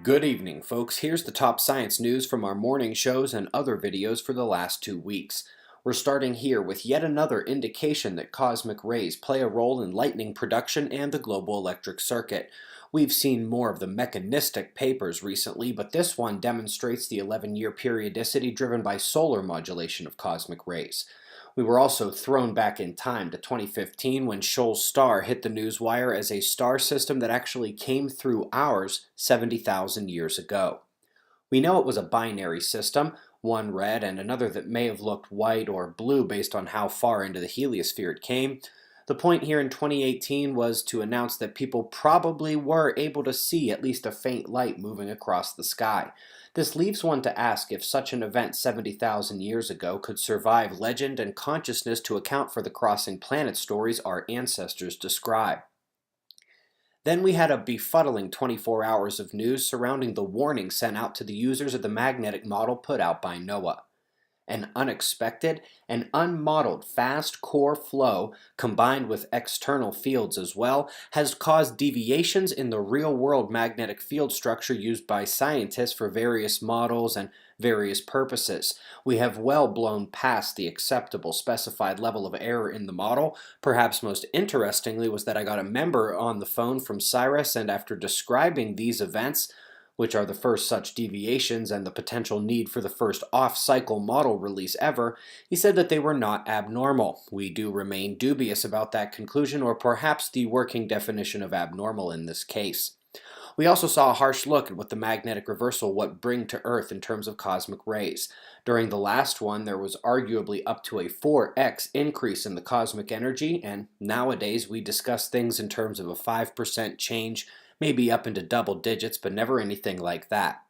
Good evening, folks. Here's the top science news from our morning shows and other videos for the last 2 weeks. We're starting here with yet another indication that cosmic rays play a role in lightning production and the global electric circuit. We've seen more of the mechanistic papers recently, but this one demonstrates the 11-year periodicity driven by solar modulation of cosmic rays. We were also thrown back in time to 2015 when Shoal's star hit the newswire as a star system that actually came through ours 70,000 years ago. We know it was a binary system, one red and another that may have looked white or blue based on how far into the heliosphere it came. The point here in 2018 was to announce that people probably were able to see at least a faint light moving across the sky. This leaves one to ask if such an event 70,000 years ago could survive legend and consciousness to account for the crossing planet stories our ancestors describe. Then we had a befuddling 24 hours of news surrounding the warning sent out to the users of the magnetic model put out by NOAA. An unexpected and unmodeled fast core flow, combined with external fields as well, has caused deviations in the real-world magnetic field structure used by scientists for various models and various purposes. We have well blown past the acceptable specified level of error in the model. Perhaps most interestingly was that I got a member on the phone from Cyrus, and after describing these events, which are the first such deviations and the potential need for the first off-cycle model release ever, he said that they were not abnormal. We do remain dubious about that conclusion, or perhaps the working definition of abnormal in this case. We also saw a harsh look at what the magnetic reversal would bring to Earth in terms of cosmic rays. During the last one, there was arguably up to a 4x increase in the cosmic energy, and nowadays we discuss things in terms of a 5% change, maybe up into double digits, but never anything like that.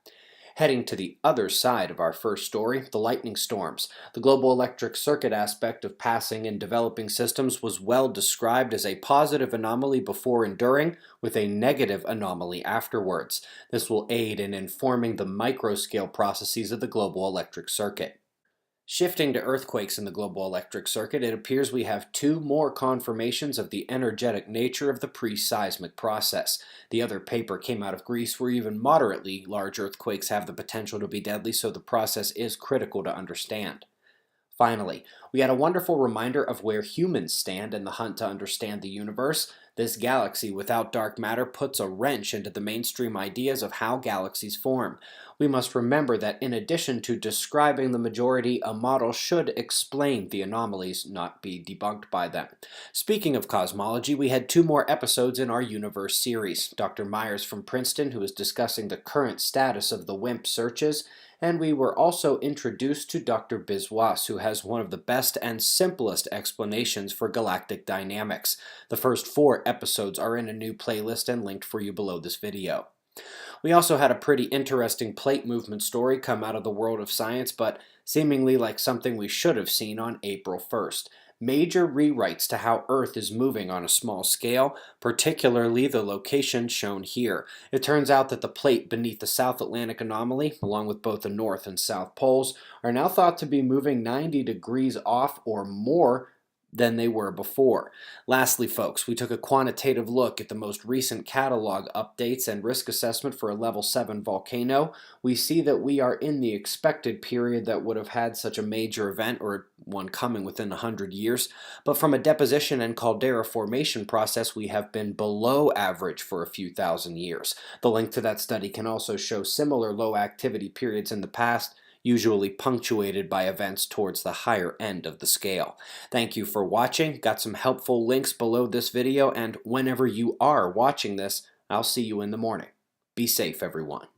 Heading to the other side of our first story, the lightning storms. The global electric circuit aspect of passing and developing systems was well described as a positive anomaly before enduring, with a negative anomaly afterwards. This will aid in informing the microscale processes of the global electric circuit. Shifting to earthquakes in the global electric circuit, it appears we have two more confirmations of the energetic nature of the pre-seismic process. The other paper came out of Greece where even moderately large earthquakes have the potential to be deadly, so the process is critical to understand. Finally, we had a wonderful reminder of where humans stand in the hunt to understand the universe. This galaxy without dark matter puts a wrench into the mainstream ideas of how galaxies form. We must remember that in addition to describing the majority, a model should explain the anomalies, not be debunked by them. Speaking of cosmology, we had two more episodes in our universe series. Dr. Myers from Princeton, who is discussing the current status of the WIMP searches, and we were also introduced to Dr. Biswas, who has one of the best and simplest explanations for galactic dynamics. The first 4 episodes are in a new playlist and linked for you below this video. We also had a pretty interesting plate movement story come out of the world of science, but seemingly like something we should have seen on April 1st. Major rewrites to how Earth is moving on a small scale, particularly the location shown here. It turns out that the plate beneath the South Atlantic anomaly, along with both the North and South poles, are now thought to be moving 90 degrees off or more than they were before. Lastly, folks, we took a quantitative look at the most recent catalog updates and risk assessment for a level 7 volcano. We see that we are in the expected period that would have had such a major event, or one coming within 100 years, but from a deposition and caldera formation process, we have been below average for a few thousand years. The link to that study can also show similar low activity periods in the past, usually punctuated by events towards the higher end of the scale. Thank you for watching. Got some helpful links below this video, and whenever you are watching this, I'll see you in the morning. Be safe, everyone.